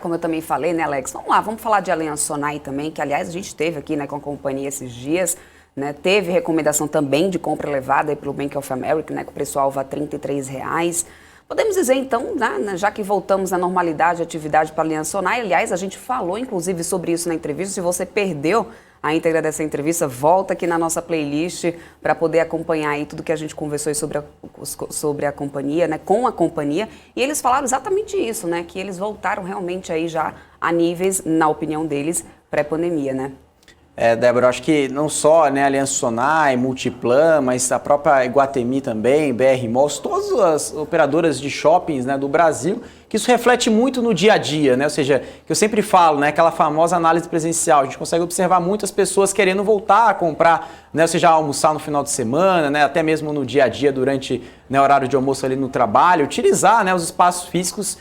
Como eu também falei, né, Alex? Vamos lá, vamos falar de Aliança Sonae também, que aliás a gente teve aqui, né, com a companhia esses dias, né? Teve recomendação também de compra elevada aí pelo Bank of America, né, com o preço-alvo a R$ 33. Podemos dizer então, né, já que voltamos à normalidade, atividade para a Aliança Sonae, aliás, a gente falou inclusive sobre isso na entrevista. Se você perdeu a íntegra dessa entrevista, volta aqui na nossa playlist para poder acompanhar aí tudo que a gente conversou sobre a companhia, né, com a companhia. E eles falaram exatamente isso, né, que eles voltaram realmente aí já a níveis, na opinião deles, pré-pandemia, né? Débora, acho que não só, né, Aliança Sonae, Multiplan, mas a própria Iguatemi também, BR Malls, todas as operadoras de shoppings, né, do Brasil, que isso reflete muito no dia a dia, né? Ou seja, que eu sempre falo, né, aquela famosa análise presencial, a gente consegue observar muitas pessoas querendo voltar a comprar, né, ou seja, almoçar no final de semana, né, até mesmo no dia a dia, durante, né, horário de almoço ali no trabalho, utilizar, né, os espaços físicos,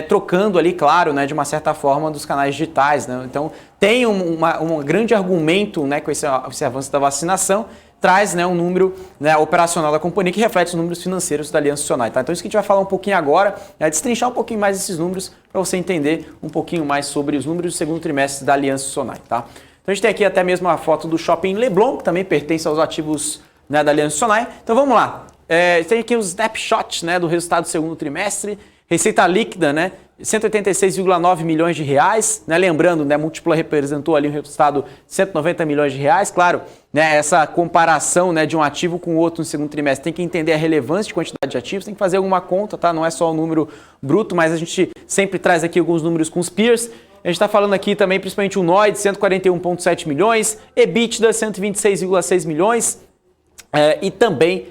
trocando ali, claro, né, de uma certa forma dos canais digitais, né? Então tem um grande argumento, né, com esse avanço da vacinação, traz, né, um número, né, operacional da companhia que reflete os números financeiros da Aliança Sonae, tá? Então isso que a gente vai falar um pouquinho agora, destrinchar um pouquinho mais esses números para você entender um pouquinho mais sobre os números do segundo trimestre da Aliança Sonae, tá? Então a gente tem aqui até mesmo a foto do Shopping Leblon, que também pertence aos ativos, né, da Aliança Sonae. Então vamos lá, tem aqui os snapshots, né, do resultado do segundo trimestre. Receita líquida, né, 186,9 milhões de reais, né, lembrando, né, Multiplan representou ali um resultado de 190 milhões de reais, claro, né, essa comparação, né, de um ativo com o outro no segundo trimestre, tem que entender a relevância de quantidade de ativos, tem que fazer alguma conta, tá, não é só o número bruto, mas a gente sempre traz aqui alguns números com os peers. A gente está falando aqui também principalmente o NOI de 141,7 milhões, EBITDA 126,6 milhões e também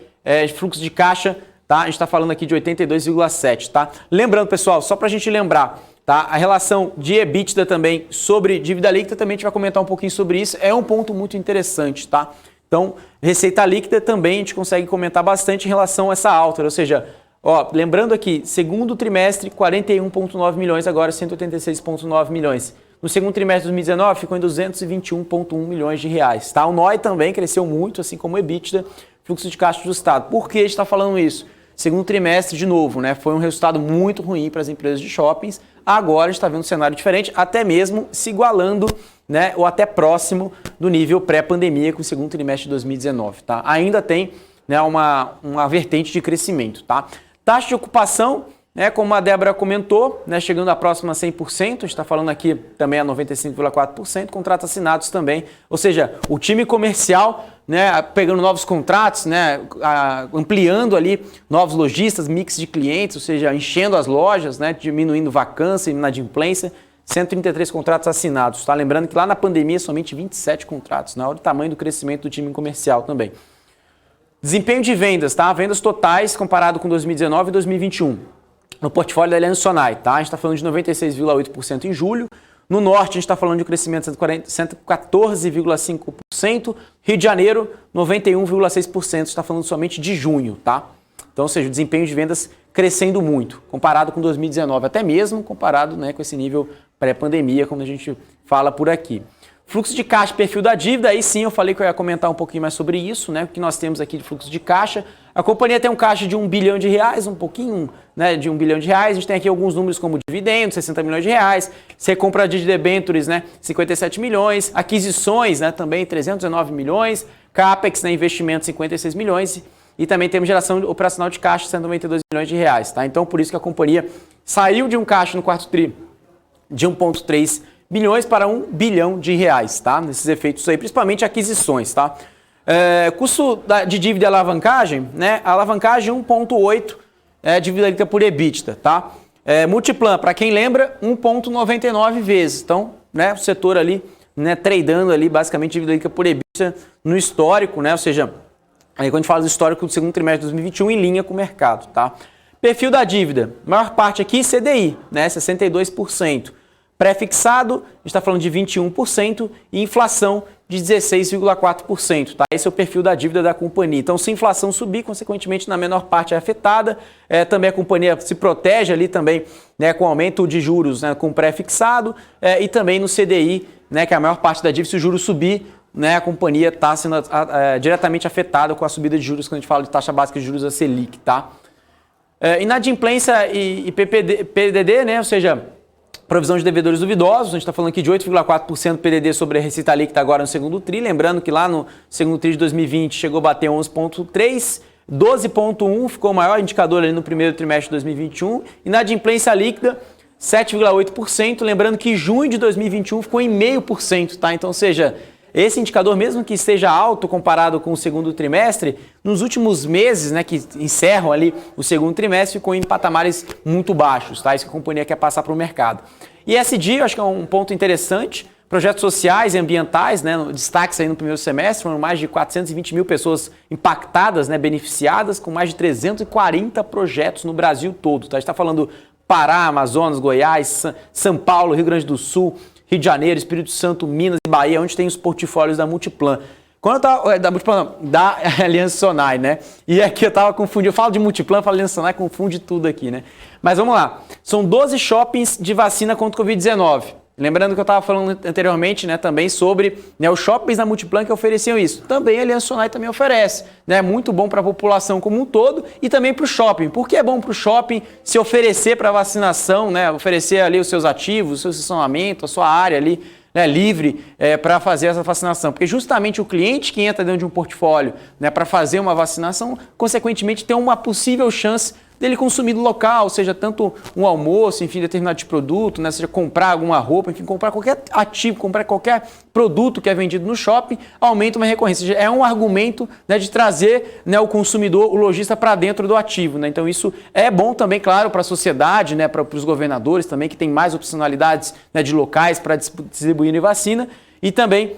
fluxo de caixa. Tá? A gente está falando aqui de 82,7, tá? Lembrando, pessoal, só para a gente lembrar, tá? A relação de EBITDA também sobre dívida líquida, também a gente vai comentar um pouquinho sobre isso, é um ponto muito interessante, tá? Então, receita líquida também a gente consegue comentar bastante em relação a essa alta, ou seja, ó, lembrando aqui, segundo trimestre, 41,9 milhões, agora 186,9 milhões. No segundo trimestre de 2019, ficou em 221,1 milhões de reais, tá? O NOI também cresceu muito, assim como o EBITDA, fluxo de caixa ajustado. Por que a gente está falando isso? Segundo trimestre, de novo, né, foi um resultado muito ruim para as empresas de shoppings. Agora a gente está vendo um cenário diferente, até mesmo se igualando, né, ou até próximo do nível pré-pandemia com o segundo trimestre de 2019. Tá? Ainda tem, né, uma vertente de crescimento. Tá? Taxa de ocupação, né, como a Débora comentou, né, chegando à próxima a 100%, a gente está falando aqui também a 95,4%, contratos assinados também, ou seja, o time comercial, né, pegando novos contratos, né, ampliando ali novos lojistas, mix de clientes, ou seja, enchendo as lojas, né, diminuindo vacância e inadimplência, 133 contratos assinados. Tá? Lembrando que lá na pandemia somente 27 contratos, olha o tamanho do crescimento do time comercial também. Desempenho de vendas, tá? Vendas totais comparado com 2019 e 2021. No portfólio da Aliança Sonae, tá? A gente está falando de 96,8% em julho. No norte, a gente está falando de um crescimento de 114,5%. Rio de Janeiro, 91,6%. Está falando somente de junho, tá? Então, ou seja, o desempenho de vendas crescendo muito, comparado com 2019, até mesmo comparado, né, com esse nível pré-pandemia, como a gente fala por aqui. Fluxo de caixa, perfil da dívida, aí sim eu falei que eu ia comentar um pouquinho mais sobre isso, né? O que nós temos aqui de fluxo de caixa. A companhia tem um caixa de R$1 bilhão, um pouquinho, né, de R$1 bilhão. A gente tem aqui alguns números como dividendos, 60 milhões de reais, recompra de debêntures, né, 57 milhões, aquisições, né, também 319 milhões, CAPEX, né, investimento 56 milhões e também temos geração operacional de caixa, 192 milhões de reais, tá? Então, por isso que a companhia saiu de um caixa no quarto tri de 1,3 bilhões para R$1 bilhão, tá? Nesses efeitos aí, principalmente aquisições, tá? Custo de dívida e alavancagem, né? Alavancagem 1,8 dívida líquida por EBITDA, tá? Multiplan, para quem lembra, 1,99 vezes. Então, né, o setor ali, né, tradando ali basicamente dívida líquida por EBITDA no histórico, né? Ou seja, aí quando a gente fala do histórico do segundo trimestre de 2021 em linha com o mercado, tá? Perfil da dívida, maior parte aqui CDI, né, 62%. Pré-fixado, a gente está falando de 21% e inflação de 16,4%. Tá? Esse é o perfil da dívida da companhia. Então, se a inflação subir, consequentemente, na menor parte é afetada. Também a companhia se protege ali também, né, com aumento de juros, né, com pré-fixado e também no CDI, né, que é a maior parte da dívida, se o juro subir, né, a companhia está sendo diretamente afetada com a subida de juros, quando a gente fala de taxa básica de juros, a Selic. Tá? Inadimplência e PDD, né, ou seja, Provisão de devedores duvidosos, a gente está falando aqui de 8,4% PDD sobre a receita líquida agora no segundo TRI, lembrando que lá no segundo TRI de 2020 chegou a bater 11,3%, 12,1% ficou o maior indicador ali no primeiro trimestre de 2021, inadimplência líquida 7,8%, lembrando que junho de 2021 ficou em 0,5%, tá? Então, ou seja, esse indicador, mesmo que esteja alto comparado com o segundo trimestre, nos últimos meses, né, que encerram ali o segundo trimestre, ficou em patamares muito baixos, tá? Isso que a companhia quer passar para o mercado. E ESG, eu acho que é um ponto interessante, projetos sociais e ambientais, né, destaques aí no primeiro semestre, foram mais de 420 mil pessoas impactadas, né, beneficiadas, com mais de 340 projetos no Brasil todo, tá? A gente está falando Pará, Amazonas, Goiás, São Paulo, Rio Grande do Sul, Rio de Janeiro, Espírito Santo, Minas e Bahia, onde tem os portfólios da Multiplan. Quando eu tava, da Multiplan, não, da Aliança Sonai, né? E aqui eu tava confundindo, eu falo de Multiplan, falo de Aliança Sonai, confunde tudo aqui, né? Mas vamos lá, são 12 shoppings de vacina contra o Covid-19. Lembrando que eu estava falando anteriormente, né, também sobre, né, os shoppings da Multiplan que ofereciam isso. Também a Aliança Sonai também oferece. Né, muito bom para a população como um todo e também para o shopping. Por que é bom para o shopping se oferecer para vacinação, né, oferecer ali os seus ativos, o seu estacionamento, a sua área ali, né, livre para fazer essa vacinação? Porque justamente o cliente que entra dentro de um portfólio, né, para fazer uma vacinação, consequentemente tem uma possível chance dele consumir do local, seja tanto um almoço, enfim, determinado de produto, né, seja comprar alguma roupa, enfim, comprar qualquer ativo, comprar qualquer produto que é vendido no shopping, aumenta uma recorrência. É um argumento, né, de trazer, né, o consumidor, o lojista para dentro do ativo. Né? Então isso é bom também, claro, para a sociedade, né, para os governadores também, que tem mais opcionalidades, né, de locais para distribuir vacina, e também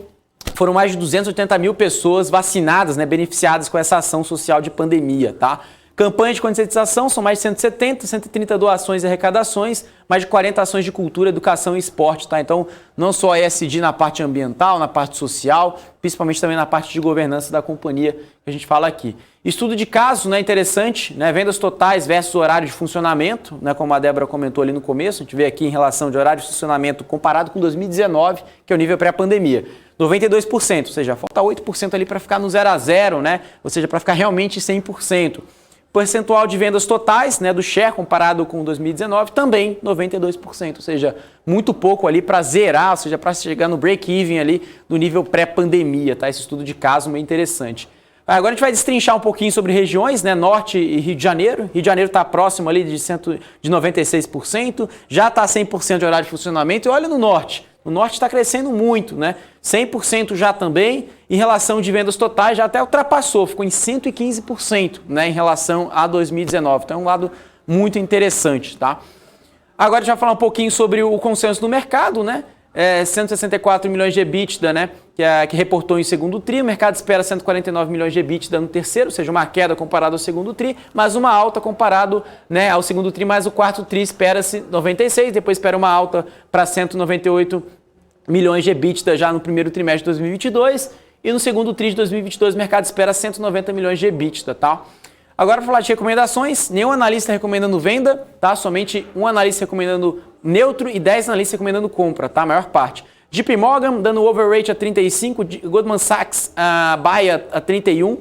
foram mais de 280 mil pessoas vacinadas, né, beneficiadas com essa ação social de pandemia, tá? Campanha de conscientização, são mais de 170, 130 doações e arrecadações, mais de 40 ações de cultura, educação e esporte, tá? Então, não só ESG na parte ambiental, na parte social, principalmente também na parte de governança da companhia que a gente fala aqui. Estudo de caso, né, interessante, né, vendas totais versus horário de funcionamento, né, como a Débora comentou ali no começo, a gente vê aqui em relação de horário de funcionamento comparado com 2019, que é o nível pré-pandemia. 92%, ou seja, falta 8% ali para ficar no 0 a 0, né? Ou seja, para ficar realmente 100%. Percentual de vendas totais, né, do share comparado com 2019, também 92%, ou seja, muito pouco ali para zerar, ou seja, para chegar no break-even ali do nível pré-pandemia, tá? Esse estudo de caso é interessante. Agora a gente vai destrinchar um pouquinho sobre regiões, né, Norte e Rio de Janeiro. Rio de Janeiro está próximo ali de 96%, já está 100% de horário de funcionamento. E olha no Norte. O Norte está crescendo muito, né? 100% já também, em relação de vendas totais, já até ultrapassou, ficou em 115%, né, em relação a 2019. Então é um lado muito interessante, tá? Agora a gente vai falar um pouquinho sobre o consenso do mercado, né? 164 milhões de EBITDA, né, que reportou em segundo TRI, o mercado espera 149 milhões de EBITDA no terceiro, ou seja, uma queda comparada ao segundo TRI, mas uma alta comparado, né, ao segundo TRI, mas o quarto TRI espera-se 96, depois espera uma alta para 198 milhões de EBITDA já no primeiro trimestre de 2022, e no segundo TRI de 2022 o mercado espera 190 milhões de EBITDA, tá? Agora, para falar de recomendações, nenhum analista recomendando venda, tá? Somente um analista recomendando neutro e 10 analistas recomendando compra, tá? A maior parte. JP Morgan dando overrate a 35, Goldman Sachs buy a 31,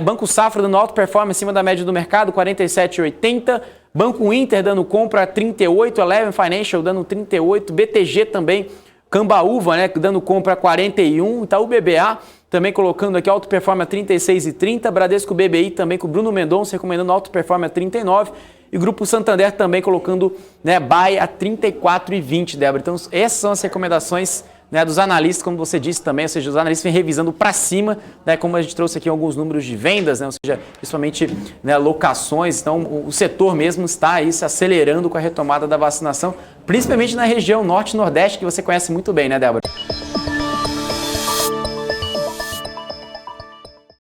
Banco Safra dando alta performance acima da média do mercado, 47,80, Banco Inter dando compra a 38, Eleven Financial dando 38, BTG também, Cambaúva, né, dando compra a 41, Itaú BBA também colocando aqui alto performance a 36,30, Bradesco BBI também com o Bruno Mendonça recomendando alto performance a 39 e Grupo Santander também colocando, né, buy a 34,20, Débora. Então essas são as recomendações, né, dos analistas, como você disse também, ou seja, os analistas vêm revisando para cima, né, como a gente trouxe aqui alguns números de vendas, né, ou seja, principalmente, né, locações. Então o setor mesmo está aí se acelerando com a retomada da vacinação, principalmente na região norte e nordeste, que você conhece muito bem, né, Débora?